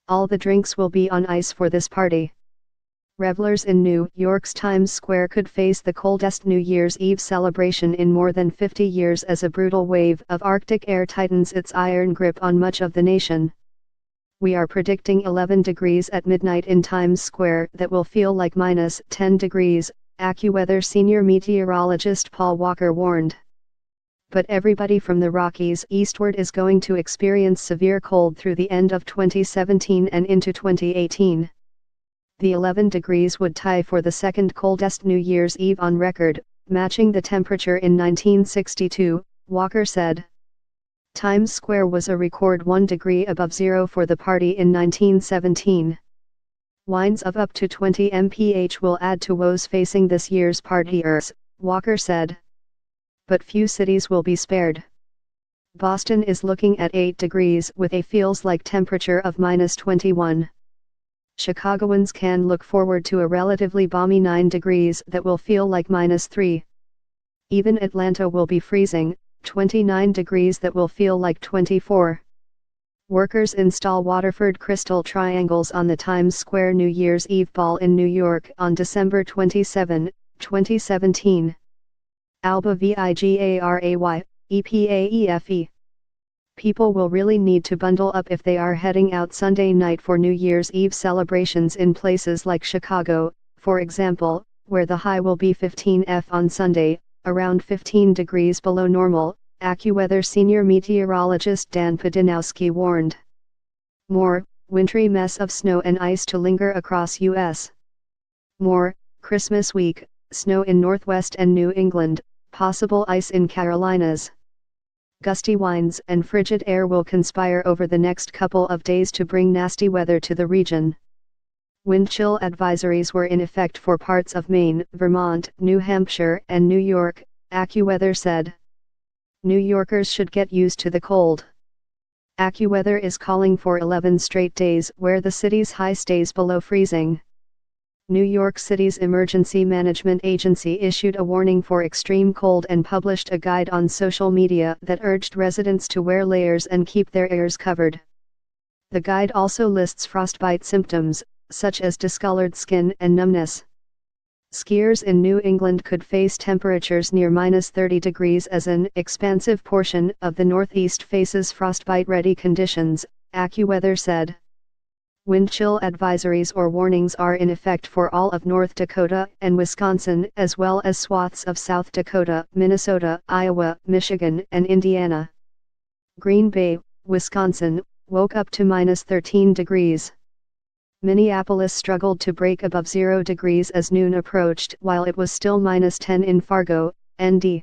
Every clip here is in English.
All the drinks will be on ice for this party. Revelers in New York's Times Square could face the coldest New Year's Eve celebration in more than 50 years as a brutal wave of Arctic air tightens its iron grip on much of the nation. We are predicting 11 degrees at midnight in Times Square that will feel like minus 10 degrees, AccuWeather senior meteorologist Paul Walker warned. But everybody from the Rockies eastward is going to experience severe cold through the end of 2017 and into 2018. The 11 degrees would tie for the second coldest New Year's Eve on record, matching the temperature in 1962, Walker said. Times Square was a record 1 degree above zero for the party in 1917. Winds of up to 20 mph will add to woes facing this year's partiers, Walker said. But few cities will be spared. Boston is looking at 8 degrees with a feels-like temperature of minus 21. Chicagoans can look forward to a relatively balmy 9 degrees that will feel like minus 3. Even Atlanta will be freezing, 29 degrees that will feel like 24. Workers install Waterford crystal triangles on the Times Square New Year's Eve ball in New York on December 27, 2017. Alba Vigary, EPAEFE. People will really need to bundle up if they are heading out Sunday night for New Year's Eve celebrations in places like Chicago, for example, where the high will be 15°F on Sunday, around 15 degrees below normal, AccuWeather senior meteorologist Dan Podinowski warned. More, wintry mess of snow and ice to linger across U.S. More, Christmas week, snow in Northwest and New England, possible ice in Carolinas. Gusty winds and frigid air will conspire over the next couple of days to bring nasty weather to the region. Wind chill advisories were in effect for parts of Maine, Vermont, New Hampshire, and New York, AccuWeather said. New Yorkers should get used to the cold. AccuWeather is calling for 11 straight days where the city's high stays below freezing. New York City's Emergency Management Agency issued a warning for extreme cold and published a guide on social media that urged residents to wear layers and keep their ears covered. The guide also lists frostbite symptoms, such as discolored skin and numbness. Skiers in New England could face temperatures near minus 30 degrees as an expansive portion of the Northeast faces frostbite-ready conditions, AccuWeather said. Wind chill advisories or warnings are in effect for all of North Dakota and Wisconsin as well as swaths of South Dakota, Minnesota, Iowa, Michigan, and Indiana. Green Bay, Wisconsin, woke up to minus 13 degrees. Minneapolis struggled to break above 0 degrees as noon approached while it was still minus 10 in Fargo, ND.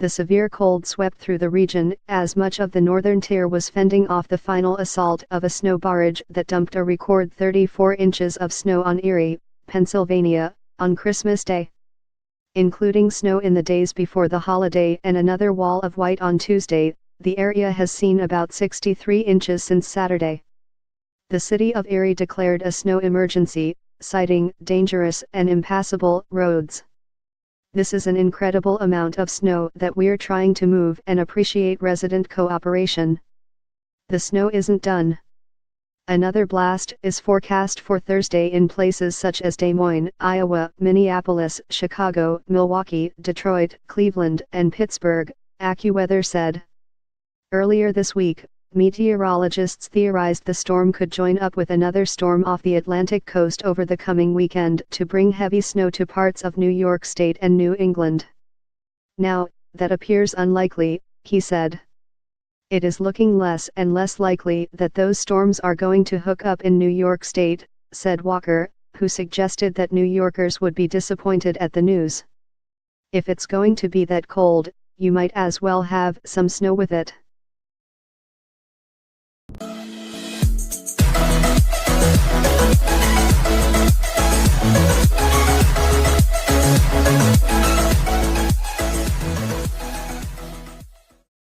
The severe cold swept through the region as much of the northern tier was fending off the final assault of a snow barrage that dumped a record 34 inches of snow on Erie, Pennsylvania, on Christmas Day. Including snow in the days before the holiday and another wall of white on Tuesday, the area has seen about 63 inches since Saturday. The city of Erie declared a snow emergency, citing dangerous and impassable roads. This is an incredible amount of snow that we're trying to move and appreciate resident cooperation. The snow isn't done. Another blast is forecast for Thursday in places such as Des Moines, Iowa, Minneapolis, Chicago, Milwaukee, Detroit, Cleveland, and Pittsburgh, AccuWeather said. Earlier this week, meteorologists theorized the storm could join up with another storm off the Atlantic coast over the coming weekend to bring heavy snow to parts of New York State and New England. Now, that appears unlikely, he said. It is looking less and less likely that those storms are going to hook up in New York State, said Walker, who suggested that New Yorkers would be disappointed at the news. If it's going to be that cold, you might as well have some snow with it.